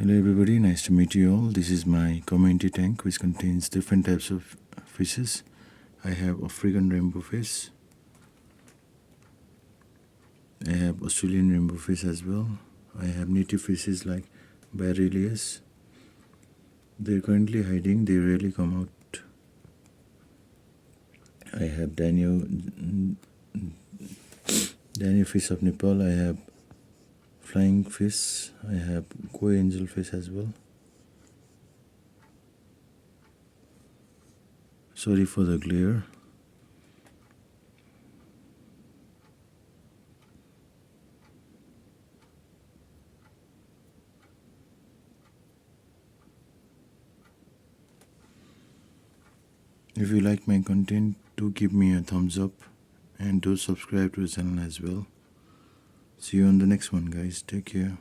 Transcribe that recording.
Hello everybody, nice to meet you all. This is my community tank which contains different types of fishes. I have African rainbow fish. I have Australian rainbow fish as well. I have native fishes like Barilius. They're currently hiding, they rarely come out. I have Danio fish of Nepal. I have flying fish. I have koi angel fish as well. Sorry for the glare. If you like my content, do give me a thumbs up and do subscribe to the channel as well. See you on the next one, guys. Take care.